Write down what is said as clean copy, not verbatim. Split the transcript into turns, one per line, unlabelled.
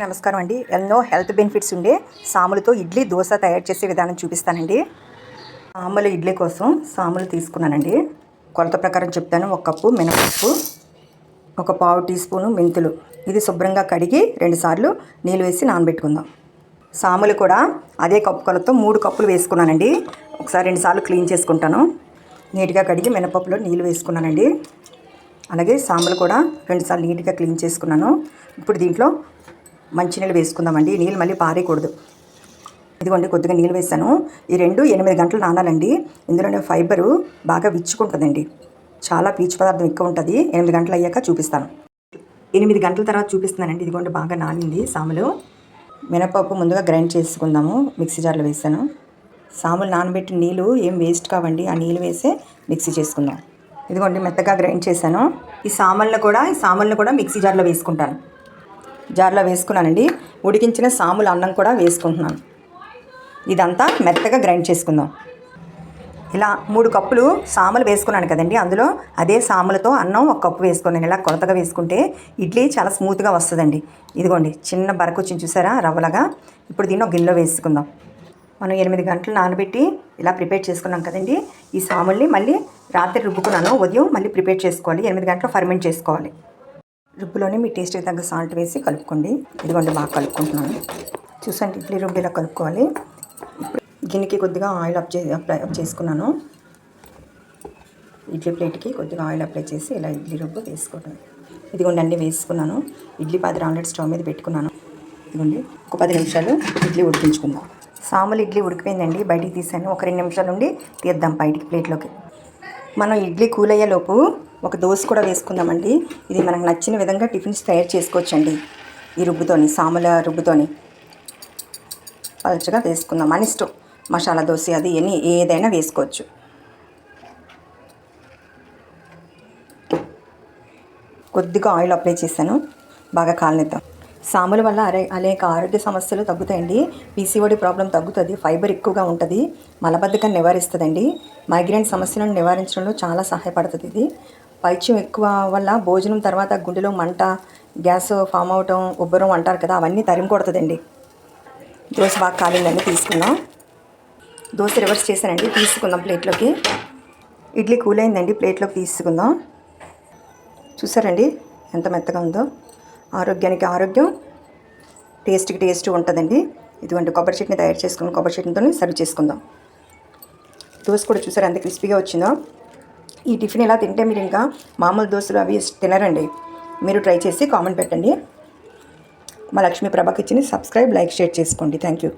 నమస్కారం అండి. ఎన్నో హెల్త్ బెనిఫిట్స్ ఉండే సాములతో ఇడ్లీ దోశ తయారు చేసే విధానం చూపిస్తానండి. సాముల ఇడ్లీ కోసం సాములు తీసుకున్నానండి. కొలత ప్రకారం చెప్తాను. 1 కప్పు మినపప్పు, 1 పావు టీ స్పూను మెంతులు. ఇది శుభ్రంగా కడిగి 2 సార్లు నీళ్ళు వేసి నానబెట్టుకుందాం. సాములు కూడా అదే కప్పు కొలతో 3 కప్పులు వేసుకున్నానండి. ఒకసారి 2 సార్లు క్లీన్ చేసుకుంటాను. నీట్గా కడిగి మినపప్పులో నీళ్ళు వేసుకున్నానండి. అలాగే సాములు కూడా 2 సార్లు నీట్గా క్లీన్ చేసుకున్నాను. ఇప్పుడు దీంట్లో మంచినీళ్ళు వేసుకుందామండి. నీళ్ళు మళ్ళీ పారేయకూడదు. ఇదిగోండి కొద్దిగా నీళ్ళు వేసాను. ఈ 8 గంటలు నానాలండి. ఇందులోనే ఫైబరు బాగా విచ్చుకుంటుందండి. చాలా పీచు పదార్థం ఎక్కువ ఉంటుంది. 8 గంటలు అయ్యాక చూపిస్తాను. 8 గంటల తర్వాత చూపిస్తున్నానండి. ఇదిగోండి బాగా నానింది సాములు. మినపప్పు ముందుగా గ్రైండ్ చేసుకుందాము. మిక్సీ జార్లో వేసాను. సాములు నానబెట్టిన నీళ్ళు ఏం వేస్ట్ కావండి. ఆ నీళ్ళు వేసే మిక్సీ చేసుకుందాం. ఇదిగోండి మెత్తగా గ్రైండ్ చేశాను. ఈ సాములను కూడా మిక్సీ జార్లో వేసుకుంటాను. జార్లో వేసుకున్నానండి. ఉడికించిన సాముల అన్నం కూడా వేసుకుంటున్నాను. ఇదంతా మెత్తగా గ్రైండ్ చేసుకుందాం. ఇలా 3 కప్పులు సాములు వేసుకున్నాను కదండి. అందులో అదే సాములతో అన్నం 1 కప్పు వేసుకున్నాను. ఇలా కొలతగా వేసుకుంటే ఇడ్లీ చాలా స్మూత్గా వస్తుందండి. ఇదిగోండి చిన్న బరకు వచ్చింది చూసారా రవ్వలాగా. ఇప్పుడు దీన్ని ఒక గిన్నెలో వేసుకుందాం. మనం 8 గంటలు నానబెట్టి ఇలా ప్రిపేర్ చేసుకున్నాం కదండి. ఈ సాముల్ని మళ్ళీ రాత్రి రుబ్బుకున్నాను. ఉదయం మళ్ళీ ప్రిపేర్ చేసుకోవాలి. 8 గంటలు ఫర్మెంట్ చేసుకోవాలి. రుబ్బులోనే మీ టేస్ట్కి తగ్గ సాల్ట్ వేసి కలుపుకోండి. ఇదిగోండి బాగా కలుపుకుంటున్నాను. చూసండి ఇడ్లీ రుబ్బు ఇలా కలుపుకోవాలి. ఇప్పుడు గిన్నెకి కొద్దిగా ఆయిల్ అప్లై చేసుకున్నాను. ఇడ్లీ ప్లేట్కి కొద్దిగా ఆయిల్ అప్లై చేసి ఇలా ఇడ్లీ రుబ్బు వేసుకోవడం. ఇదిగోండి అన్నీ వేసుకున్నాను. ఇడ్లీ పాత్ర ఆమ్లెట్ స్టవ్ మీద పెట్టుకున్నాను. ఇదిగోండి ఒక 10 నిమిషాలు ఇడ్లీ ఉడికించుకుందాం. సాములు ఇడ్లీ ఉడికిపోయిందండి. బయటికి తీసాను. ఒక 2 నిమిషాల నుండి తీద్దాం బయటికి ప్లేట్లోకి. మనం ఇడ్లీ కూల్ అయ్యేలోపు ఒక దోశ కూడా వేసుకుందామండి. ఇది మనకు నచ్చిన విధంగా టిఫిన్స్ తయారు చేసుకోవచ్చండి. ఈ రుబ్బుతోని సాముల రుబ్బుతోని పలుచగా వేసుకుందాం. మన ఇష్టం. మసాలా దోశ అది ఏదైనా వేసుకోవచ్చు. కొద్దిగా ఆయిల్ అప్లై చేశాను. బాగా కాలనిద్దాం. సాముల వల్ల అనేక ఆరోగ్య సమస్యలు తగ్గుతాయండి. పీసీఓడి ప్రాబ్లం తగ్గుతుంది. ఫైబర్ ఎక్కువగా ఉంటుంది. మలబద్ధకాన్ని నివారిస్తుందండి. మైగ్రేన్ సమస్యలను నివారించడంలో చాలా సహాయపడుతుంది. ఇది పైత్యం ఎక్కువ వల్ల భోజనం తర్వాత గుండెలో మంట, గ్యాస్ ఫామ్ అవటం, ఉబ్బరం అంటారు కదా, అవన్నీ తరిమి కొడుతుందండి. దోశ బాగా కాలిందండి. తీసుకుందాం. దోశ రివర్స్ చేశానండి. తీసుకుందాం ప్లేట్లోకి. ఇడ్లీ కూల్ అయిందండి. ప్లేట్లోకి తీసుకుందాం. చూసారండి ఎంత మెత్తగా ఉందో. ఆరోగ్యానికి ఆరోగ్యం, టేస్ట్కి టేస్ట్ ఉంటుందండి. ఇటువంటి కొబ్బరి చట్నీ తయారు చేసుకుని కొబ్బరి చట్నీతో సర్వ్ చేసుకుందాం. దోశ కూడా చూసారు ఎంత క్రిస్పీగా వచ్చిందో. ఈ టిఫిన్ ఇలా తింటే మీరు ఇంకా మామూలు దోశలు అవి తినరండి. మీరు ట్రై చేసి కామెంట్ పెట్టండి. మా లక్ష్మీ ప్రభా కిచెన్ని సబ్స్క్రైబ్, లైక్, షేర్ చేసుకోండి. Thank you.